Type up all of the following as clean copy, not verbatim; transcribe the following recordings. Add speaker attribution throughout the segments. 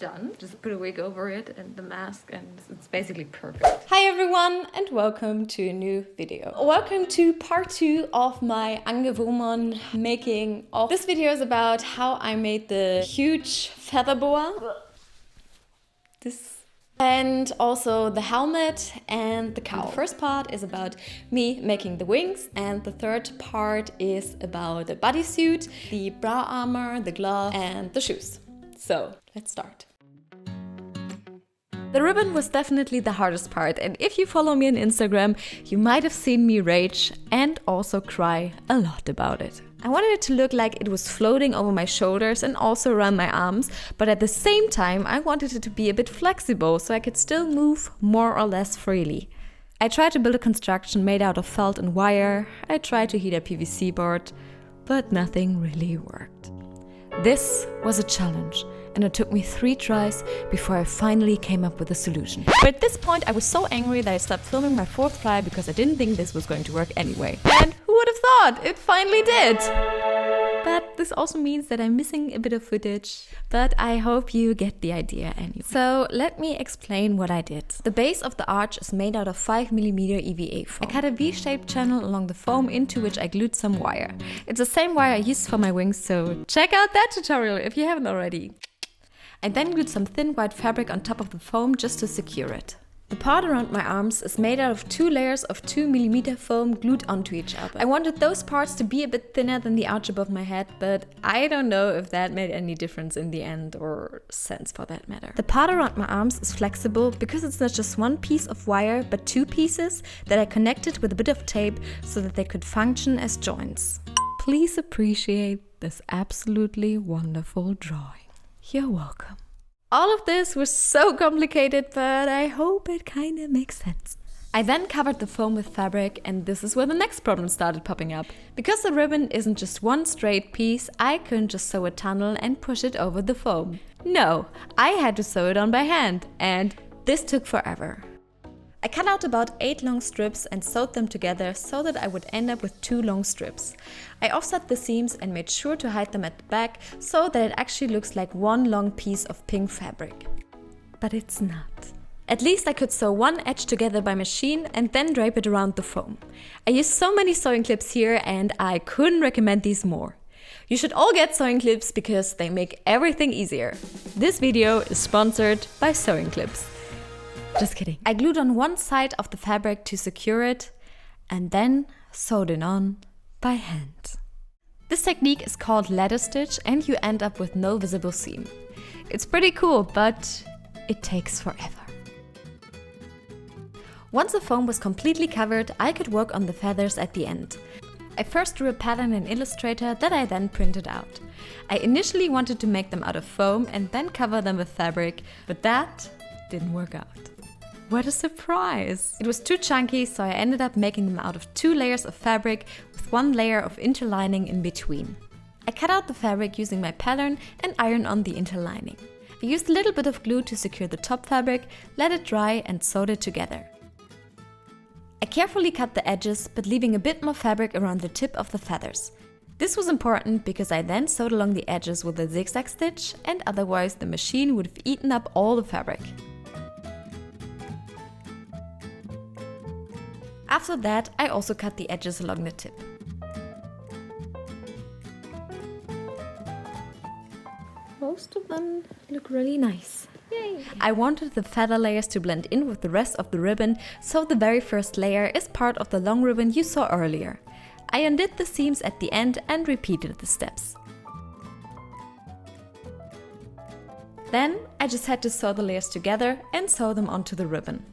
Speaker 1: done. Just put a wig over it and the mask and it's basically perfect.
Speaker 2: Hi everyone and welcome to a new video. Welcome to part 2 of my Angewomon making of. This video is about how I made the huge feather boa. And also the helmet and the cowl. The first part is about me making the wings, and the third part is about the bodysuit, the bra armor, the glove and the shoes. So let's start. The ribbon was definitely the hardest part, and if you follow me on Instagram, you might have seen me rage and also cry a lot about it. I wanted it to look like it was floating over my shoulders and also around my arms, but at the same time I wanted it to be a bit flexible so I could still move more or less freely. I tried to build a construction made out of felt and wire, I tried to heat a PVC board, but nothing really worked. This was a challenge, and it took me 3 tries before I finally came up with a solution. But at this point I was so angry that I stopped filming my 4th try because I didn't think this was going to work anyway. And who would have thought? It finally did! But this also means that I'm missing a bit of footage, but I hope you get the idea anyway. So let me explain what I did. The base of the arch is made out of 5mm EVA foam. I cut a V-shaped channel along the foam into which I glued some wire. It's the same wire I used for my wings, so check out that tutorial if you haven't already. I then glued some thin white fabric on top of the foam just to secure it. The part around my arms is made out of 2 layers of 2mm foam glued onto each other. I wanted those parts to be a bit thinner than the arch above my head, but I don't know if that made any difference in the end, or sense for that matter. The part around my arms is flexible because it's not just one piece of wire, but 2 pieces that I connected with a bit of tape so that they could function as joints. Please appreciate this absolutely wonderful drawing. You're welcome. All of this was so complicated, but I hope it kind of makes sense. I then covered the foam with fabric, and this is where the next problem started popping up. Because the ribbon isn't just one straight piece, I couldn't just sew a tunnel and push it over the foam. No, I had to sew it on by hand, and this took forever. I cut out about 8 long strips and sewed them together so that I would end up with 2 long strips. I offset the seams and made sure to hide them at the back so that it actually looks like one long piece of pink fabric. But it's not. At least I could sew one edge together by machine and then drape it around the foam. I used so many sewing clips here and I couldn't recommend these more. You should all get sewing clips because they make everything easier. This video is sponsored by sewing clips. Just kidding. I glued on one side of the fabric to secure it and then sewed it on by hand. This technique is called ladder stitch and you end up with no visible seam. It's pretty cool, but it takes forever. Once the foam was completely covered, I could work on the feathers at the end. I first drew a pattern in Illustrator that I then printed out. I initially wanted to make them out of foam and then cover them with fabric, but that didn't work out. What a surprise! It was too chunky, so I ended up making them out of 2 layers of fabric with 1 layer of interlining in between. I cut out the fabric using my pattern and ironed on the interlining. I used a little bit of glue to secure the top fabric, let it dry and sewed it together. I carefully cut the edges, but leaving a bit more fabric around the tip of the feathers. This was important because I then sewed along the edges with a zigzag stitch, and otherwise the machine would have eaten up all the fabric. After that, I also cut the edges along the tip. Most of them look really nice. Yay! I wanted the feather layers to blend in with the rest of the ribbon, so the very first layer is part of the long ribbon you saw earlier. I undid the seams at the end and repeated the steps. Then I just had to sew the layers together and sew them onto the ribbon.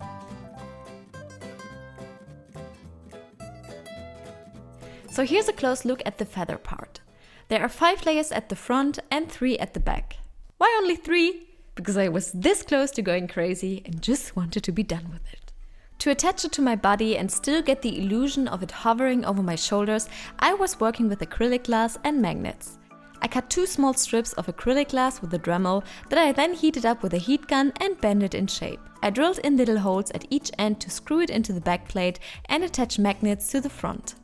Speaker 2: So here's a close look at the feather part. There are 5 layers at the front and 3 at the back. Why only 3? Because I was this close to going crazy and just wanted to be done with it. To attach it to my body and still get the illusion of it hovering over my shoulders, I was working with acrylic glass and magnets. I cut 2 small strips of acrylic glass with a Dremel that I then heated up with a heat gun and bent it in shape. I drilled in little holes at each end to screw it into the back plate and attach magnets to the front.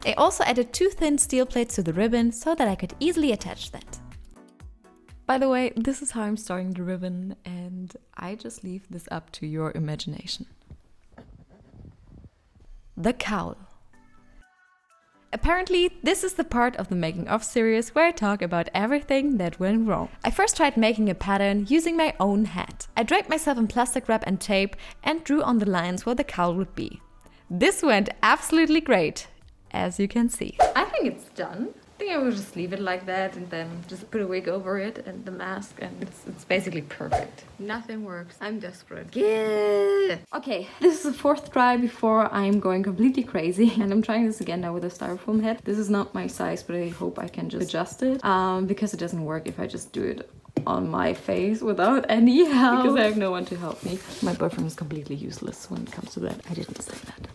Speaker 2: I also added 2 thin steel plates to the ribbon so that I could easily attach that. By the way, this is how I'm starting the ribbon, and I just leave this up to your imagination. The cowl. Apparently, this is the part of the making of series where I talk about everything that went wrong. I first tried making a pattern using my own hat. I draped myself in plastic wrap and tape and drew on the lines where the cowl would be. This went absolutely great, as you can see.
Speaker 1: I think it's done. I think I will just leave it like that and then just put a wig over it and the mask, and it's basically perfect. Nothing works. I'm desperate. Yeah.
Speaker 2: Okay, this is the fourth try before I'm going completely crazy, and I'm trying this again now with a styrofoam head. This is not my size, but I hope I can just adjust it because it doesn't work if I just do it on my face without any help because I have no one to help me. My boyfriend is completely useless when it comes to that. I didn't say that.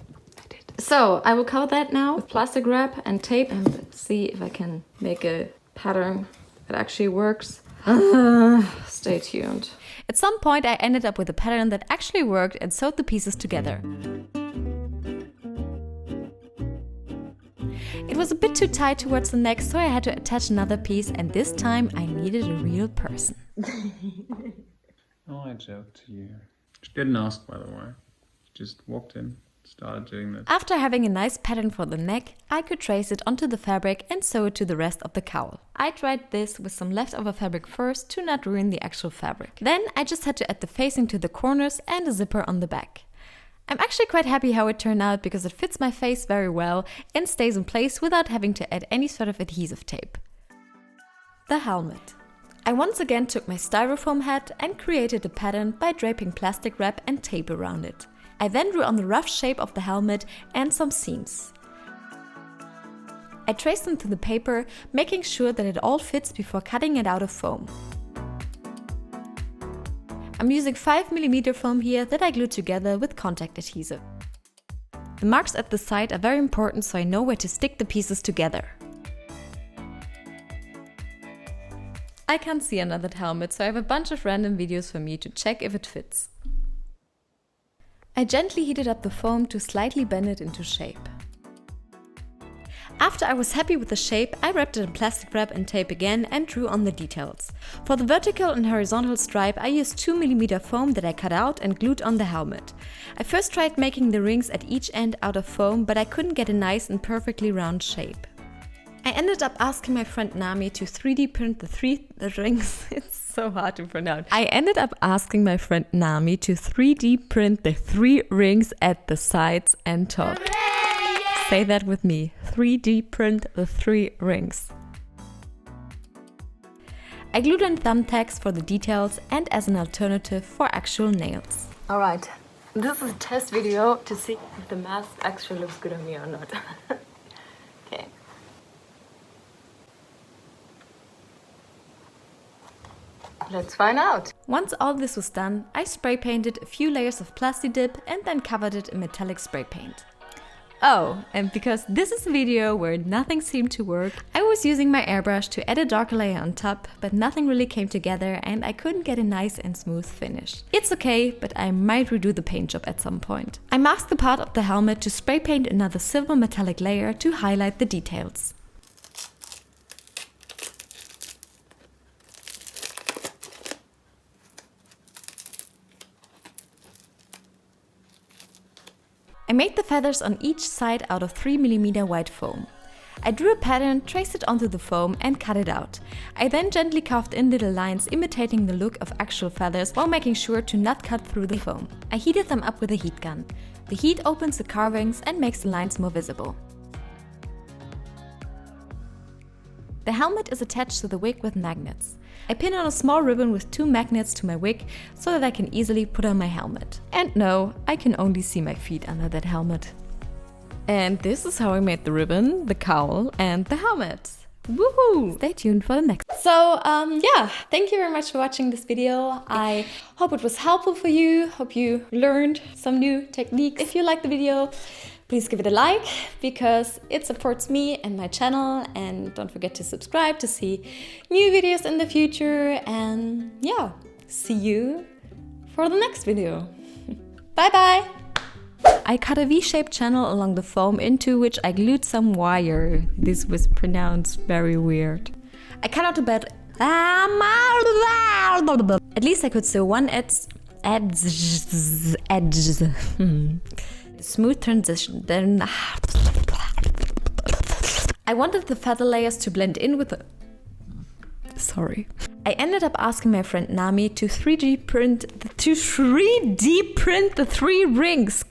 Speaker 2: So I will cover that now with plastic wrap and tape and see if I can make a pattern that actually works. Stay tuned. At some point I ended up with a pattern that actually worked and sewed the pieces together. It was a bit too tight towards the neck, so I had to attach another piece, and this time I needed a real person.
Speaker 3: Oh, I joked to you. She didn't ask, by the way. She just walked in. Started doing this.
Speaker 2: After having a nice pattern for the neck, I could trace it onto the fabric and sew it to the rest of the cowl. I tried this with some leftover fabric first to not ruin the actual fabric. Then I just had to add the facing to the corners and a zipper on the back. I'm actually quite happy how it turned out because it fits my face very well and stays in place without having to add any sort of adhesive tape. The helmet. I once again took my styrofoam hat and created a pattern by draping plastic wrap and tape around it. I then drew on the rough shape of the helmet and some seams. I traced them to the paper, making sure that it all fits before cutting it out of foam. I'm using 5mm foam here that I glued together with contact adhesive. The marks at the side are very important so I know where to stick the pieces together. I can't see under that helmet, so I have a bunch of random videos for me to check if it fits. I gently heated up the foam to slightly bend it into shape. After I was happy with the shape, I wrapped it in plastic wrap and tape again and drew on the details. For the vertical and horizontal stripe, I used 2mm foam that I cut out and glued on the helmet. I first tried making the rings at each end out of foam, but I couldn't get a nice and perfectly round shape. I ended up asking my friend Nami to 3D print the rings. It's so hard to pronounce. I ended up asking my friend Nami to 3D print the 3 rings at the sides and top. Hooray! Say that with me. 3D print the 3 rings. I glued on thumbtacks for the details and as an alternative for actual nails.
Speaker 1: Alright, this is a test video to see if the mask actually looks good on me or not. Okay. Let's find out.
Speaker 2: Once all this was done, I spray painted a few layers of Plasti Dip and then covered it in metallic spray paint. Oh, and because this is a video where nothing seemed to work, I was using my airbrush to add a darker layer on top, but nothing really came together and I couldn't get a nice and smooth finish. It's okay, but I might redo the paint job at some point. I masked the part of the helmet to spray paint another silver metallic layer to highlight the details. I made the feathers on each side out of 3mm white foam. I drew a pattern, traced it onto the foam and cut it out. I then gently carved in little lines imitating the look of actual feathers while making sure to not cut through the foam. I heated them up with a heat gun. The heat opens the carvings and makes the lines more visible. The helmet is attached to the wig with magnets. I pin on a small ribbon with 2 magnets to my wig so that I can easily put on my helmet. And no, I can only see my feet under that helmet. And this is how I made the ribbon, the cowl and the helmet. Woohoo! Stay tuned for the next. So yeah, thank you very much for watching this video. I hope it was helpful for you. Hope you learned some new techniques. If you liked the video, please give it a like because it supports me and my channel, and don't forget to subscribe to see new videos in the future. And yeah, see you for the next video. Bye bye! I cut a V-shaped channel along the foam into which I glued some wire. This was pronounced very weird. I cut out a bed. At least I could sew one edge. Smooth transition. Then I wanted the feather layers to blend in with the... Sorry. I ended up asking my friend Nami to 3D print the 3 rings.